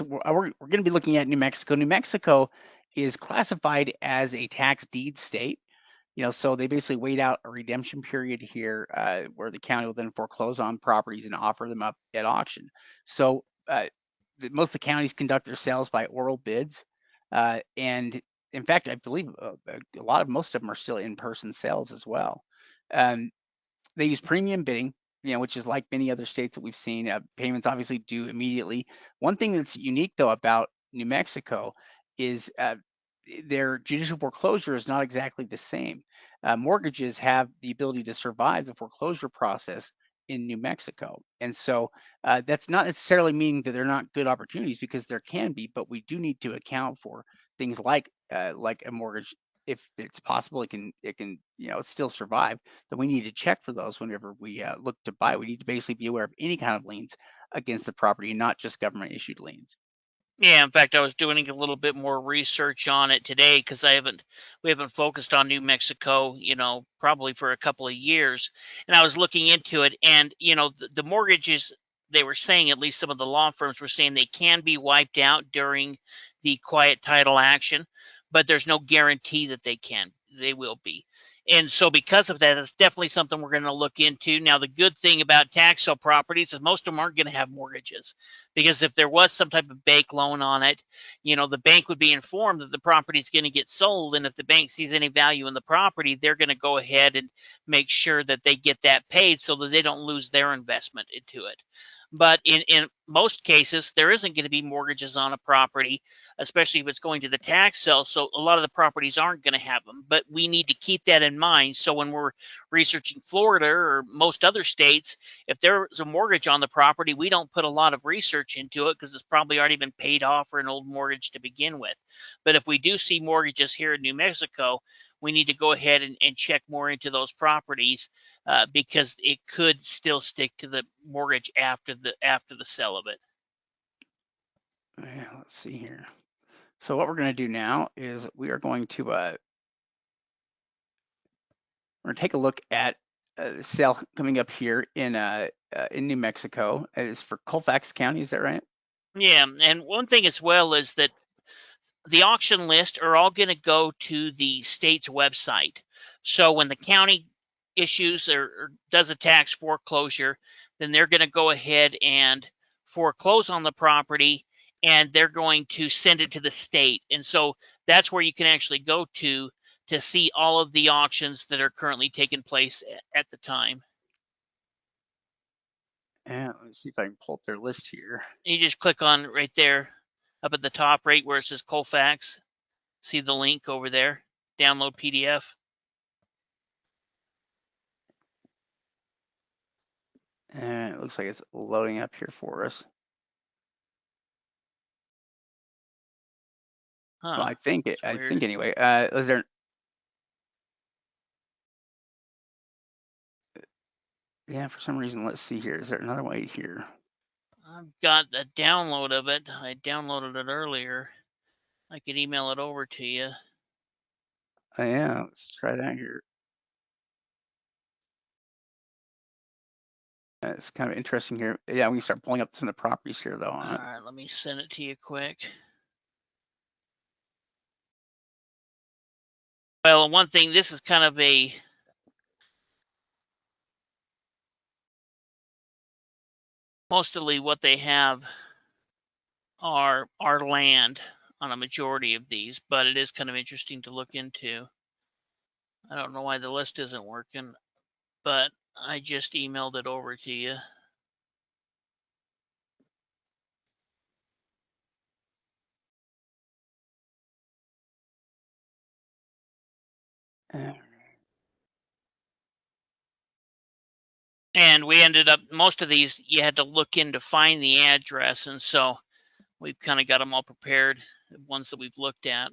we're going to be looking at New Mexico. New Mexico is classified as a tax deed state. So they basically wait out a redemption period here, where the county will then foreclose on properties and offer them up at auction. So most of the counties conduct their sales by oral bids, and in fact, I believe most of them are still in-person sales as well. Um, they use premium bidding, which is like many other states that we've seen. Payments obviously due immediately. One thing that's unique though about New Mexico is their judicial foreclosure is not exactly the same. Mortgages have the ability to survive the foreclosure process in New Mexico. And so that's not necessarily meaning that they're not good opportunities, because there can be, but we do need to account for things like a mortgage. If it's possible, it can still survive. Then we need to check for those whenever we look to buy. We need to basically be aware of any kind of liens against the property, not just government issued liens. Yeah, in fact, I was doing a little bit more research on it today because we haven't focused on New Mexico, probably for a couple of years. And I was looking into it, and the mortgages, they were saying, at least some of the law firms were saying, they can be wiped out during the quiet title action, but there's no guarantee that they will be. And so because of that, it's definitely something we're going to look into. Now, the good thing about tax sale properties is most of them aren't going to have mortgages, because if there was some type of bank loan on it, the bank would be informed that the property is going to get sold. And if the bank sees any value in the property, they're going to go ahead and make sure that they get that paid so that they don't lose their investment into it. But in most cases, there isn't going to be mortgages on a property, especially if it's going to the tax sale. So a lot of the properties aren't going to have them. But we need to keep that in mind. So when we're researching Florida or most other states, if there's a mortgage on the property, we don't put a lot of research into it because it's probably already been paid off or an old mortgage to begin with. But if we do see mortgages here in New Mexico, we need to go ahead and check more into those properties, because it could still stick to the mortgage after the sale of it. Yeah, let's see here. So what we're going to do now is we're going to take a look at the sale coming up here in New Mexico. It's for Colfax County, is that right? Yeah, and one thing as well is that the auction list are all going to go to the state's website. So when the county issues or does a tax foreclosure, then they're going to go ahead and foreclose on the property, and they're going to send it to the state. And so that's where you can actually go to see all of the auctions that are currently taking place at the time. Yeah, let me see if I can pull up their list here. You just click on right there up at the top, right where it says Colfax. See the link over there, download PDF. And it looks like it's loading up here for us. Well, Huh. I Weird. think anyway. Is there? Yeah, for some reason, let's see here. Is there another way here? I've got a download of it. I downloaded it earlier. I could email it over to you. Oh, yeah, let's try that here. It's kind of interesting here. Yeah, we can start pulling up some of the properties here, though, on All it. right, let me send it to you quick. Well, one thing, this is kind of a mostly what they have are land on a majority of these, but it is kind of interesting to look into. I don't know why the list isn't working, but I just emailed it over to you. Uh, And we ended up, most of these you had to look in to find the address, and so we've kind of got them all prepared, the ones that we've looked at.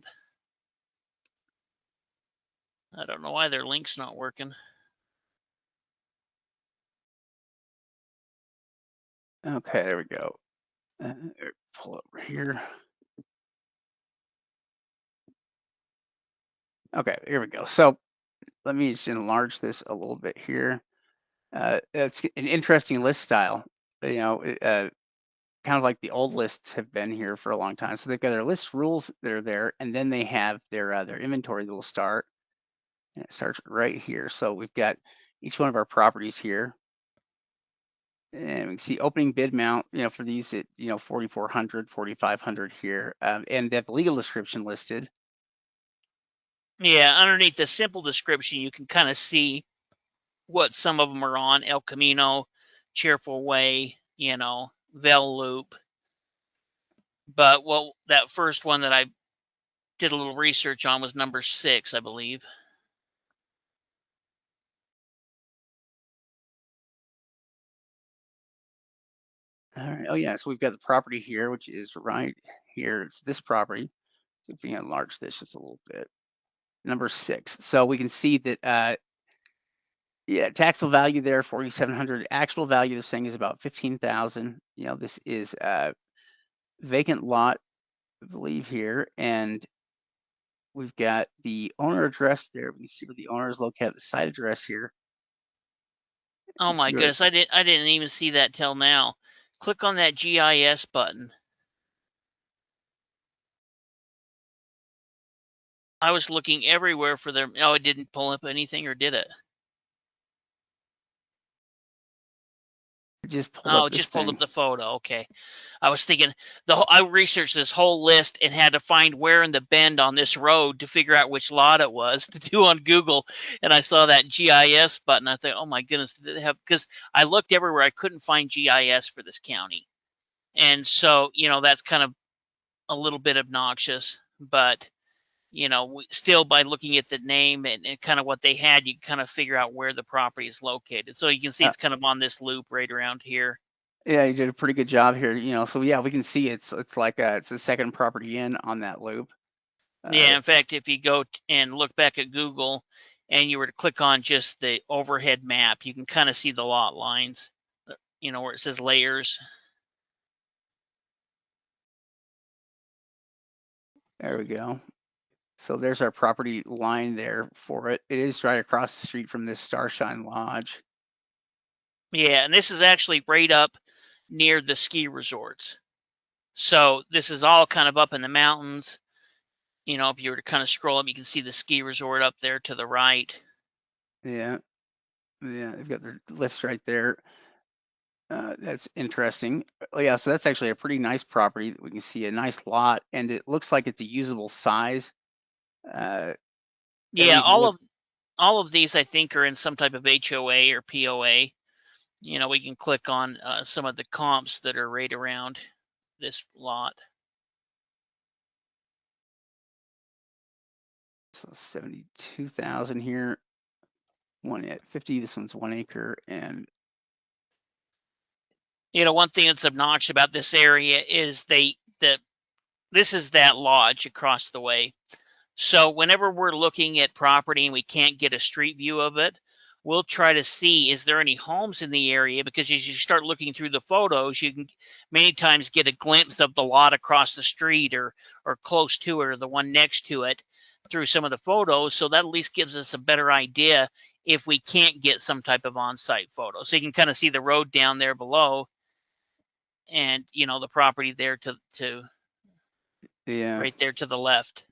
I don't know why their link's not working. okay, there we go. Pull over here. Okay, here we go. So let me just enlarge this a little bit here. It's an interesting list style. kind of like the old lists have been here for a long time. So they've got their list rules that are there, and then they have their inventory that will start. And it starts right here. So we've got each one of our properties here. And we can see opening bid amount, for these at, 4,400, 4,500 here. And they have the legal description listed. Yeah, underneath the simple description, you can kind of see what some of them are on: El Camino, Cheerful Way, Vel Loop. But that first one that I did a little research on was number 6, I believe. All right. Oh yeah. So we've got the property here, which is right here. It's this property. So if we enlarge this just a little bit, number 6. So we can see that, yeah, taxable value there 4,700. Actual value this thing is about 15,000. This is a vacant lot, I believe here, and we've got the owner address there. We can see where the owner is located. The site address here. Oh my See where goodness, I didn't even see that till now. Click on that GIS button. I was looking everywhere for their. Oh, it didn't pull up anything, or did it? it just pulled Oh, up it this just pulled up thing. the photo. Okay. I was thinking I researched this whole list and had to find where in the bend on this road to figure out which lot it was to do on Google. And I saw that GIS button. I thought, oh my goodness, did they have? Because I looked everywhere, I couldn't find GIS for this county, and so that's kind of a little bit obnoxious. But still, by looking at the name and kind of what they had, you kind of figure out where the property is located. So you can see Uh, it's kind of on this loop right around here. yeah, you did a pretty good job here. So yeah, we can see it's like it's a second property in on that loop. Uh, Yeah, in fact, if you go and look back at Google and you were to click on just the overhead map, you can kind of see the lot lines, where it says layers. there we go. So there's our property line there for it. It is right across the street from this Starshine Lodge. Yeah, and this is actually right up near the ski resorts. So this is all kind of up in the mountains. If you were to kind of scroll up, you can see the ski resort up there to the right. Yeah, yeah, they've got their lifts right there. That's interesting. Oh, yeah, so that's actually a pretty nice property. We can see a nice lot, and it looks like it's a usable size. Uh, at Yeah, least it looks. all of these I think are in some type of HOA or POA. We can click on some of the comps that are right around this lot. So 72,000 here. One at 50. This one's 1 acre, and One thing that's obnoxious about this area is this is that lodge across the way. So whenever we're looking at property and we can't get a street view of it, we'll try to see, is there any homes in the area? Because as you start looking through the photos, you can many times get a glimpse of the lot across the street or close to it or the one next to it through some of the photos. So that at least gives us a better idea if we can't get some type of on-site photo. So you can kind of see the road down there below and the property there to yeah, right there to the left.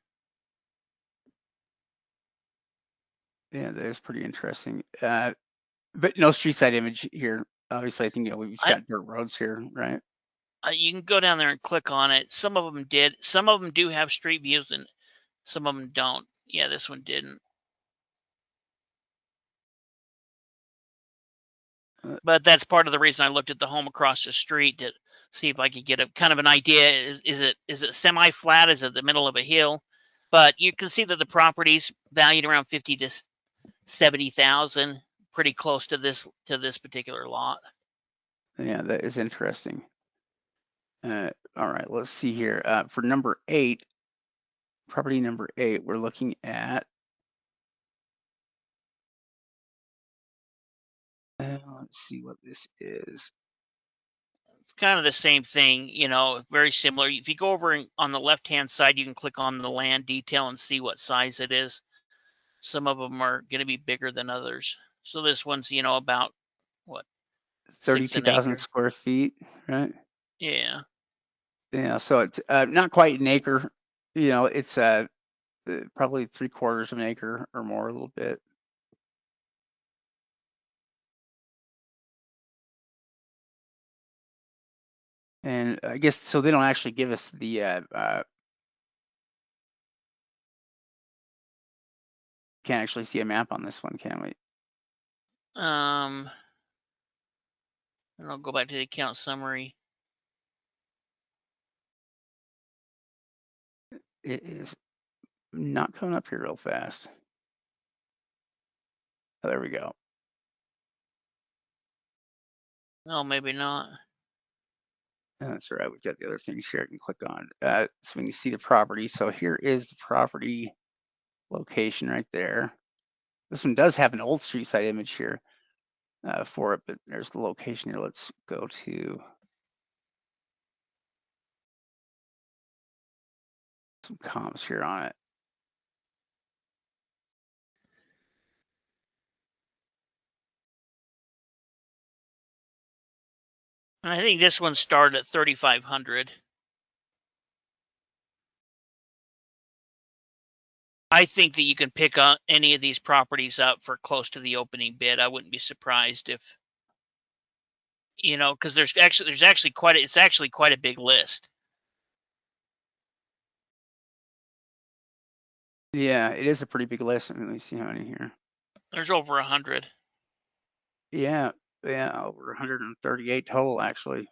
yeah, that is pretty interesting. But no street side image here. Obviously, I think we've just I got dirt roads here, right? You can go down there and click on it. Some of them did. Some of them do have street views, and some of them don't. Yeah, this one didn't. Uh, But that's part of the reason I looked at the home across the street to see if I could get a kind of an idea. Is it semi flat? Is it the middle of a hill? But you can see that the property's valued around 50 to 70,000, pretty close to this particular lot. yeah, that is interesting. All right, let's see here. For number 8, property number 8, we're looking at. Let's see what this is. It's kind of the same thing, very similar. If you go over on the left-hand side, you can click on the land detail and see what size it is. Some of them are going to be bigger than others. So this one's, about what, 6 an 32,000 acre. square feet, right? Yeah. Yeah, so it's not quite an acre. It's probably 3/4 of an acre or more, a little bit. And I guess so they don't actually give us the can't actually see a map on this one, can we? And I'll go back to the account summary. It is not coming up here real fast. Oh, there we go. Oh, maybe not. That's right. We've got the other things here I can click on. So we can see the property. So here is the property location right there. This one does have an old street side image here for it, but there's the location here. Let's go to some comps here on it. And I think this one started at 3,500. I think that you can pick up any of these properties up for close to the opening bid. I wouldn't be surprised if, because it's actually quite a big list. Yeah, it is a pretty big list. Let me see how many here. There's over 100. Yeah, yeah, over 138 total actually.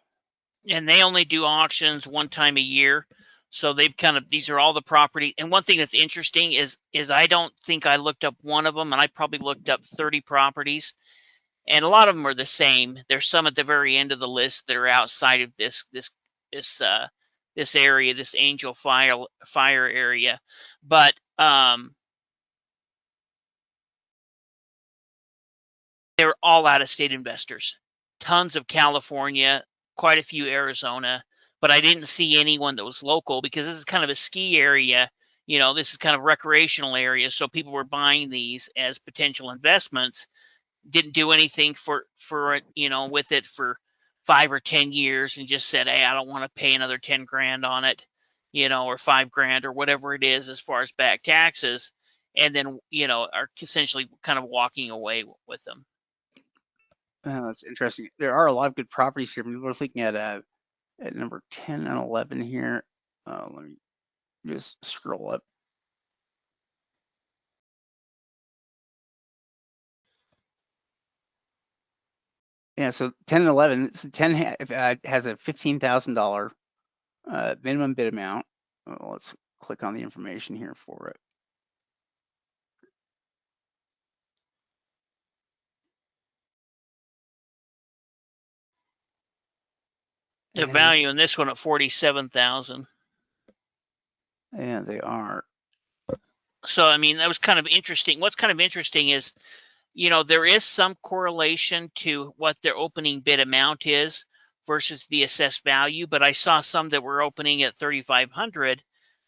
And they only do auctions one time a year. So these are all the property. And one thing that's interesting is I don't think I looked up one of them, and I probably looked up 30 properties, and a lot of them are the same. There's some at the very end of the list that are outside of this this area, this Angel Fire area, but they're all out of state investors. Tons of California, quite a few Arizona, but I didn't see anyone that was local because this is kind of a ski area. This is kind of recreational area, so people were buying these as potential investments. Didn't do anything for it, with it for 5 or 10 years, and just said, "Hey, I don't want to pay another 10 grand on it, or 5 grand or whatever it is as far as back taxes," and then are essentially kind of walking away with them. That's interesting. There are a lot of good properties here. We're looking at number 10 and 11 here. Let me just scroll up. Yeah, so 10 and 11. So 10 has a $15,000 minimum bid amount. Let's click on the information here for it. The And value in this one at 47,000. yeah, they are. So I mean, that was kind of interesting. What's kind of interesting is, there is some correlation to what their opening bid amount is versus the assessed value, but I saw some that were opening at 3,500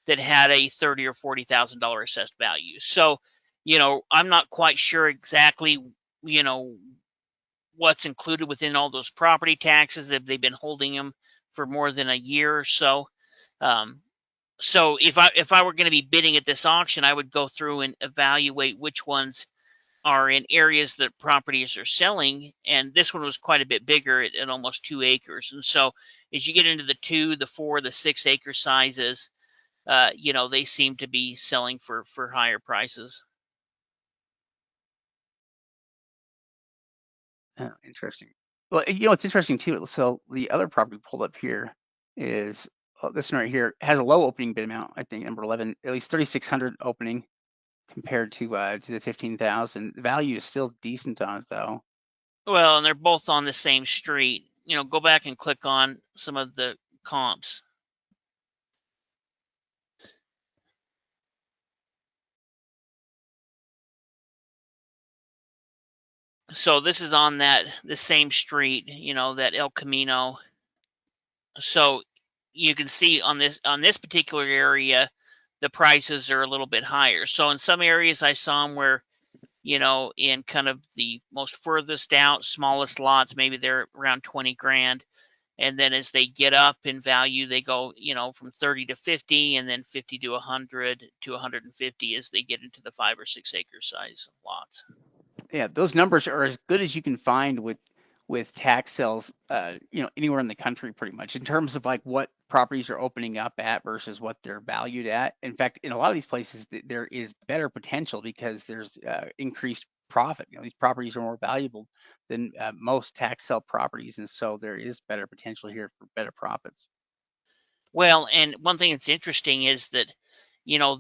that had a $30,000 or $40,000 assessed value. So, I'm not quite sure exactly, you know, what's included within all those property taxes if they've been holding them for more than a year or so. Um, so if I were going to be bidding at this auction, I would go through and evaluate which ones are in areas that properties are selling, and this one was quite a bit bigger at almost 2 acres. And so as you get into the 2, the 4, the 6 acre sizes, they seem to be selling for higher prices. Interesting. Well, it's interesting too. So the other property pulled up here is this one right here has a low opening bid amount. I think number 11, at least 3,600 opening compared to the 15,000. The value is still decent on it though. Well, and they're both on the same street. Go back and click on some of the comps. So this is on the same street, that El Camino. So you can see on this particular area, the prices are a little bit higher. So in some areas, I saw them where, in kind of the most furthest out, smallest lots, maybe they're around 20 grand. And then as they get up in value, they go, from 30 to 50, and then 50 to 100 to 150 as they get into the 5 or 6 acre size lots. Yeah, those numbers are as good as you can find with tax sales, anywhere in the country pretty much in terms of like what properties are opening up at versus what they're valued at. In fact, in a lot of these places, there is better potential because there's increased profit. These properties are more valuable than most tax sale properties, and so there is better potential here for better profits. Well, and one thing that's interesting is that,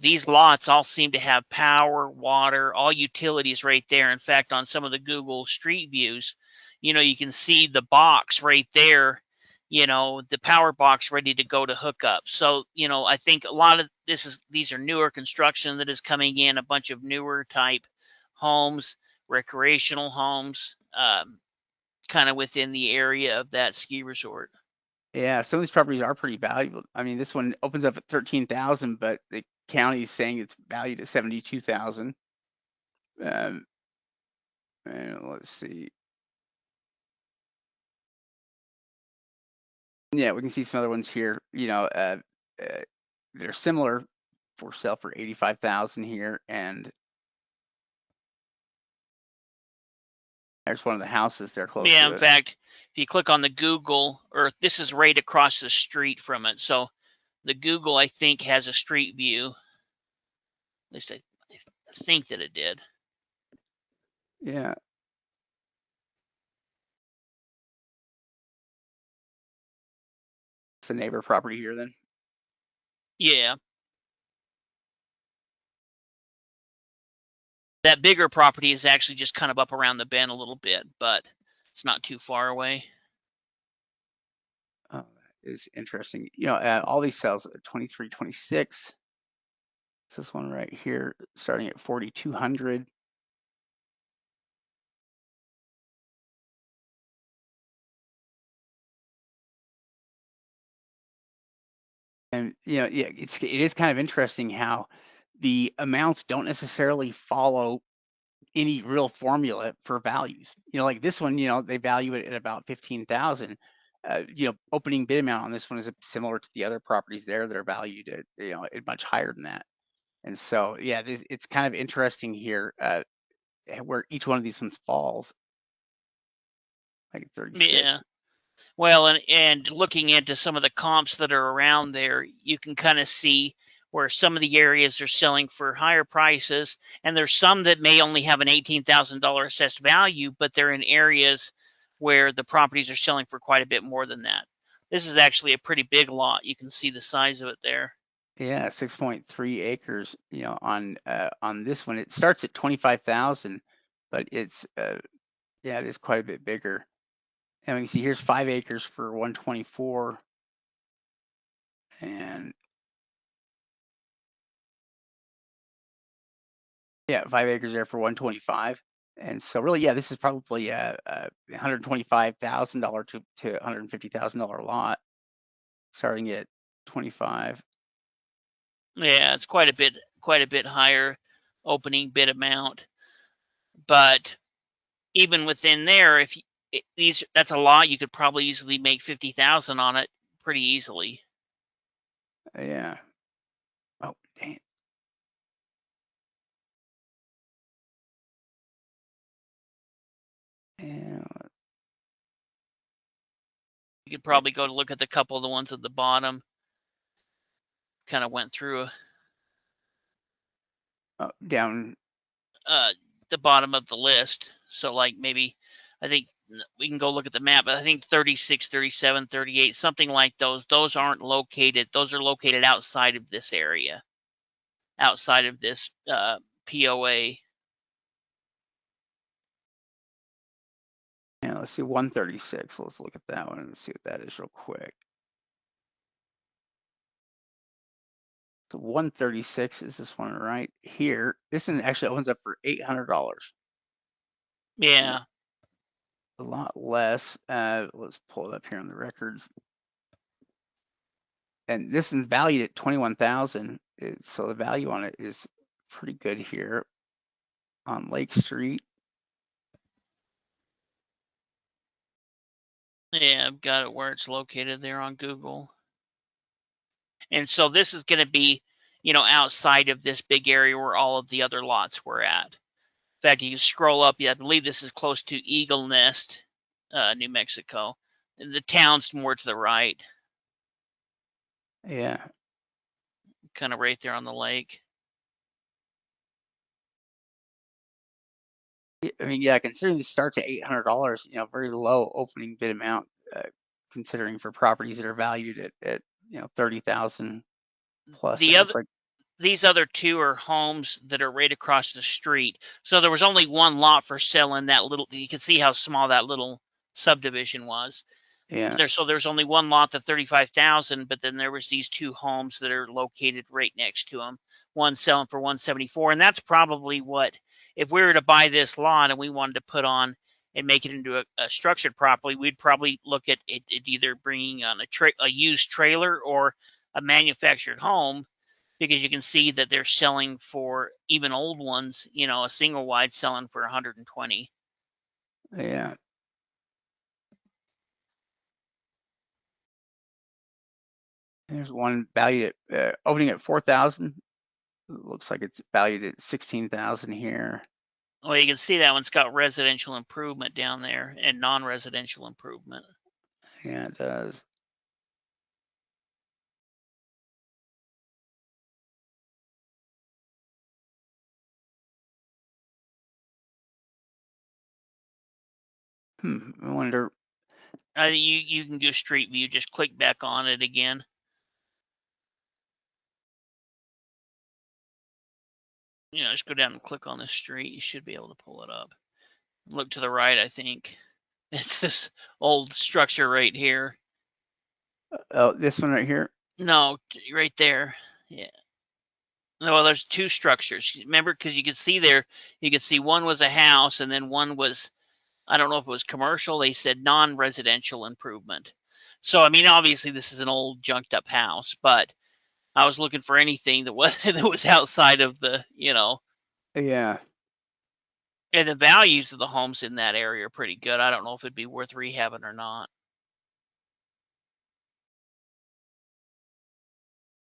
these lots all seem to have power, water, all utilities right there. In fact, on some of the Google Street Views, you can see the box right there, the power box ready to go to hook up. So, I think a lot of these are newer construction that is coming in, a bunch of newer type homes, recreational homes, kind of within the area of that ski resort. Yeah, some of these properties are pretty valuable. I mean, this one opens up at 13,000, but the county is saying it's valued at 72,000. Um, and let's see. Yeah, we can see some other ones here. Uh, they're similar for sale for 85,000 here, and there's one of the houses there close Yeah, to in it. fact, if you click on the Google Earth, this is right across the street from it. So the Google, I think, has a street view. At least I think that it did. Yeah, it's a neighbor property here then. Yeah. That bigger property is actually just kind of up around the bend a little bit, but it's not too far away. Uh, is interesting. All these sales at 23, 26. This one right here, starting at 4,200. And yeah, it is kind of interesting how the amounts don't necessarily follow any real formula for values. Like this one, they value it at about 15,000. Opening bid amount on this one is similar to the other properties there that are valued at, at much higher than that. And so, yeah, it's kind of interesting here where each one of these ones falls, like 36. Yeah. Well, and looking into some of the comps that are around there, you can kind of see where some of the areas are selling for higher prices, and there's some that may only have an $18,000 assessed value, but they're in areas where the properties are selling for quite a bit more than that. This is actually a pretty big lot. You can see the size of it there. Yeah, 6.3 acres, on this one. It starts at 25,000, but it's yeah, it is quite a bit bigger. And we can see here's 5 acres for 124, and yeah, 5 acres there for 125. And so really, yeah, this is probably a $125,000 to $150,000 lot, starting at 25. Yeah, it's quite a bit higher opening bid amount, but even within there, if these that's a lot, you could probably easily make 50,000 on it pretty easily. Yeah. Oh, dang. And You could yeah, probably go to look at the couple of the ones at the bottom. Kind of went through down. uh, the bottom of the list. So like maybe I think we can go look at the map, but I think 36, 37, 38, something like those aren't located. Those are located outside of this area, outside of this POA. Yeah, let's see, 136. Let's look at that one and see what that is real quick. So 136 is this one right here. This one actually opens up for $800. Yeah. A lot less. Let's pull it up here on the records. And this is valued at 21,000. So the value on it is pretty good here on Lake Street. Yeah, I've got it where it's located there on Google. And so this is going to be, outside of this big area where all of the other lots were at. In fact, you can scroll up. Yeah, I believe this is close to Eagle Nest, New Mexico. The town's more to the right, Yeah. kind of right there on the lake. I mean, yeah, considering this starts at $800, very low opening bid amount, considering for properties that are valued at 30,000 plus. The It other looks like, These other two are homes that are right across the street. So there was only one lot for sale in that little. You can see how small that little subdivision was. yeah, There's only one lot, the 35,000, but then there was these two homes that are located right next to them. One selling for 174, and that's probably what, if we were to buy this lot and we wanted to put on and make it into a structured property, we'd probably look at it either bringing on a used trailer or a manufactured home, because you can see that they're selling for, even old ones, a single wide selling for 120. yeah. There's one valued at opening at 4,000. Looks like it's valued at 16,000 here. Well, you can see that one's got residential improvement down there and non-residential improvement. Yeah, it does. I wonder. You can do street view. Just click back on it again. Just go down and click on the street. You should be able to pull it up. Look to the right, I think. It's this old structure right here. Oh, this one right here. No, right there. Yeah. Well, there's two structures. Remember, because you could see there, you could see one was a house and then one was, I don't know if it was commercial. They said non-residential improvement. So, I mean, obviously this is an old junked up house, but I was looking for anything that was that was outside of the. Yeah. And the values of the homes in that area are pretty good. I don't know if it'd be worth rehabbing or not.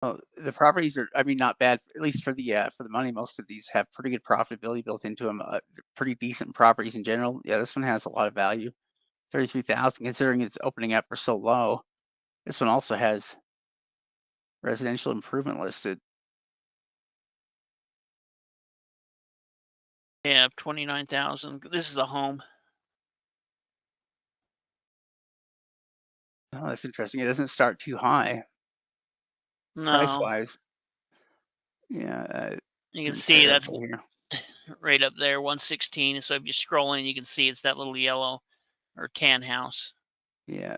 Well, the properties are, I mean, not bad, at least for the money. Most of these have pretty good profitability built into them. Pretty decent properties in general. Yeah, this one has a lot of value. 33,000, considering it's opening up for so low. This one also has residential improvement listed. Yeah, 29,000. This is a home. Oh, that's interesting. It doesn't start too high price No, wise. Yeah, you can see that's comparable here. right up there, 116. So if you scroll in, you can see it's that little yellow or tan house. Yeah,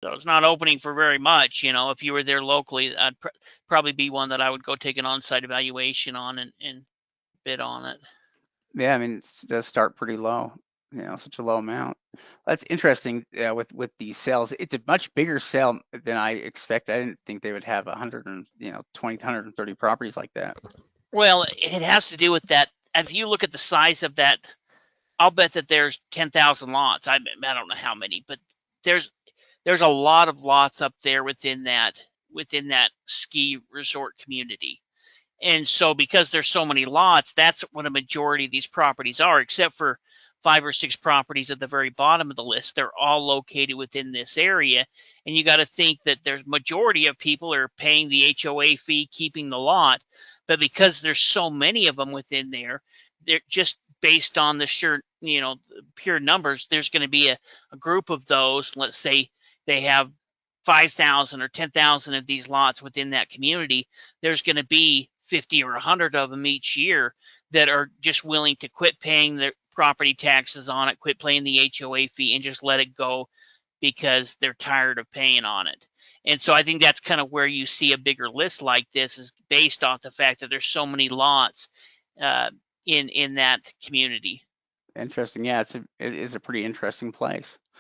So it's not opening for very much. If you were there locally, I'd probably be one that I would go take an on-site evaluation on and bid on it. yeah. I mean, it does start pretty low. Such a low amount. That's interesting. With these sales, it's a much bigger sale than I expected. I didn't think they would have 100 and 20, 130 properties like that. Well, it has to do with that. If you look at the size of that, I'll bet that there's 10,000 lots. I don't know how many, but there's there's a lot of lots up there within that ski resort community. And so because there's so many lots, that's what a majority of these properties are, except for 5 or 6 properties at the very bottom of the list. They're all located within this area. And you got to think that there's majority of people are paying the HOA fee, keeping the lot. But because there's so many of them within there, they're just based on the pure numbers, there's going to be a group of those. Let's say they have 5,000 or 10,000 of these lots within that community. There's going to be 50 or 100 of them each year that are just willing to quit paying their property taxes on it, quit paying the HOA fee, and just let it go because they're tired of paying on it. And so I think that's kind of where you see a bigger list like this, is based off the fact that there's so many lots in that community. Interesting. Yeah, it is a pretty interesting place.